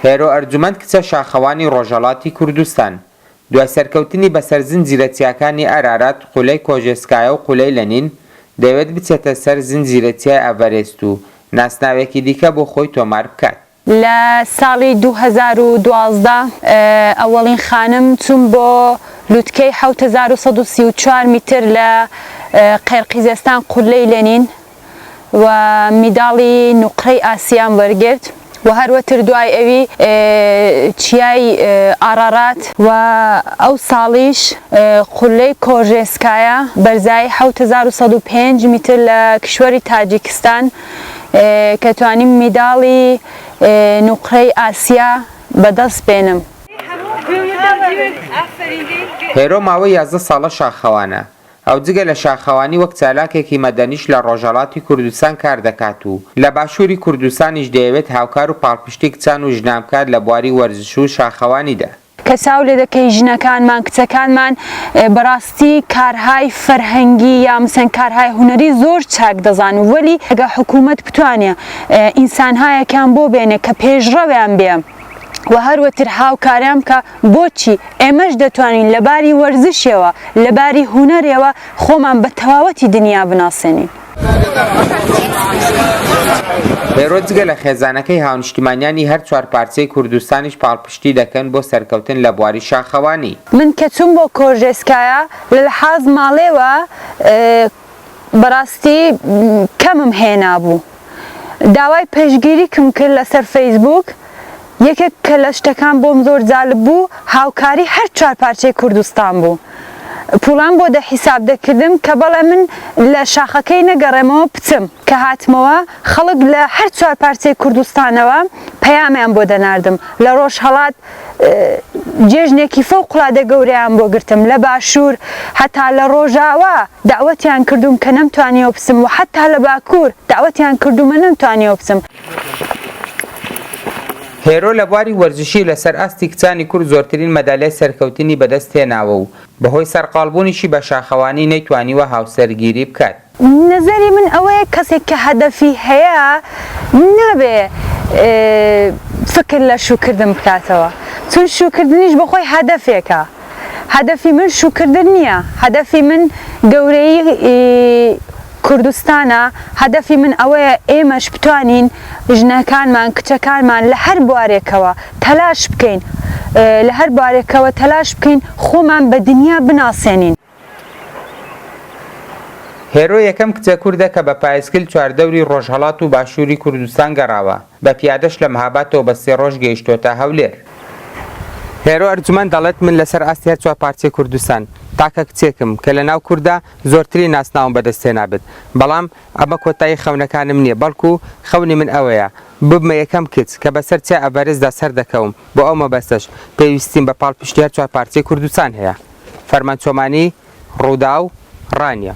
هێرۆ ئەرجومەند کچە شاخەوانی ڕۆژهەڵاتی کوردستان دوای سەرکەوتنی بەسەر زنجیرەتیەکانی ئەرارات قولەی کۆژێسکایە و قولەی لەنین دەیەوێت بچێتە سەر زنجیرەتیای ئەڤەرێست و ناسناوێکی دیکە بۆ خۆی تۆمار بکات. لە ساڵی 2012 ئەوەڵین خانم چوون بۆ لووتکەی 7134 میتر لە قەرقیزستان قولەی لەنین و میداڵی نوقرەی ئاسیان وەرگرت و هەروەتر دوای ئەوی چیای ئارارات و ئەو ساڵیش قولەی کۆژێسکایە بەرزایی 7105 میتر لە کشوەری تاجیکستان کە توانیم میداڵی نوقرەی ئاسیا بەدەست بێنم. هێرۆ ماوەی 11 ساڵە شاخەوانە. ئەو جگە لە شاخەوانی وەک چالاکێکی مەدەنیش لە ڕۆژهەڵاتی کوردستان کار دەکات و لە باشووری کوردستانیش دەیەوێت هاوکار و پاڵپشتی کچان و ژنامکار لە بواری وەرزش و شاخەوانیدا. کە چاو لێ دەکەی ژنەکانمان کچەکانمان بەڕاستی کارهای فەرهەنگی یا مثلا کارهای هونەری زۆر چاک دەزان و وەلی ئەگە حکوومەت بتوانێ ئینسانهایەکان بۆ بێنێ کە پێشڕەویان بێ و هەروەتر هاوکاریان کە بۆچی ئێمەش دەتوانین لەباری وەرزشەوە لەباری هونەرەوە خۆمان بە تەواوەتی دنیا بناسێنین. هێرۆ جگە لە خێزانەکەی هاونیشتیمانیانی هەر چوار پارچەی کوردستانیش پاڵپشتی دەکەن بۆ سەرکەوتن لە بواری شاخەوانی. من کە چوون بۆ کۆژێسکایە لە لەحاز ماڵێوە بەڕاستی کەمم هێنابوو. داوای پێشگیری کەم کرد لەسەر فەیسبوک یەکێک کە لە شتەکان بۆم زۆر جالب بوو هاوکاری هەر چوار پارچەی کوردستان بوو. پوڵان بۆ دەحیساب دەکردم کە بەڵێ من لە شاخەکەی نەگەڕێمەوە بچم کە هاتمەوە خەڵک لە هەر چوار پارچەی کوردستانەوە پەیامیان بۆ دەناردم لە ڕۆژهەڵات جێژنێکی فەوقڵادە گەورەیان بۆ گرتم لە باشوور هەتا لە ڕۆژاوا داوەتیان کردوم کە نەمتوانیەوە بچم و هەتا لە باکوور داوەتیان کردومە نەمتوانیەوە بچم. هێرۆ لە بواری وەرزشی لەسەر ئاستی کچانی کورد زۆرترین مەدالیای سەرکەوتنی بەدەست هێناوە و بەهۆی سەرقاڵبوونیشی بە شاخەوانی نەیتوانیوە هاوسەرگیری بکات. نظری من ئەوەیە کەسێک کە هەدەفی هەیە نابێ فکر لە شوکردن بکاتەوە چون شوکردنیش بەخۆی هەدەفێکە. هەدەفی من شوکردن نییە، هەدەفی من گەورەی کوردستانە، هەدەفی من ئەوەیە ئێمەش بتوانین ژنەکانمان کچەکانمان لە هەر بوارێکەوە تەلاش بکەین لە هەر بوارێکەوە تەلاش بکەین خۆمان بە دنیا بناسێنین. هێرۆ یەکەم کچە کوردە کە بە پایسکل چواردەوری ڕۆژهەڵات و باشووری کوردستان گەڕاوە بە پیادەش لە مەهابادەوە بە 3 ڕۆژ گەیشتۆتە هەولێر. هێرۆ ئەرجومەند دەڵێت من لەسەر ئاستی هەر چوار پارچەی کوردستان تاکە کچێکم کە لە ناو کووردا زۆرتری ناسناوم بەدەستێنابێت بەڵام ئەمە کۆتایی خەونەکانم نییە بەڵکو خەونی من ئەوەیە ببمە یەکەم کچ کە بەسەر چای ئەڤەرێستدا سەر دەکەوم بۆ ئەو مەبەستەش پێویستیم بە پاڵپشتی هەر چوار پارچەی کوردستان هەیە. فەرمان چۆمانی ڕوودا و ڕانیە.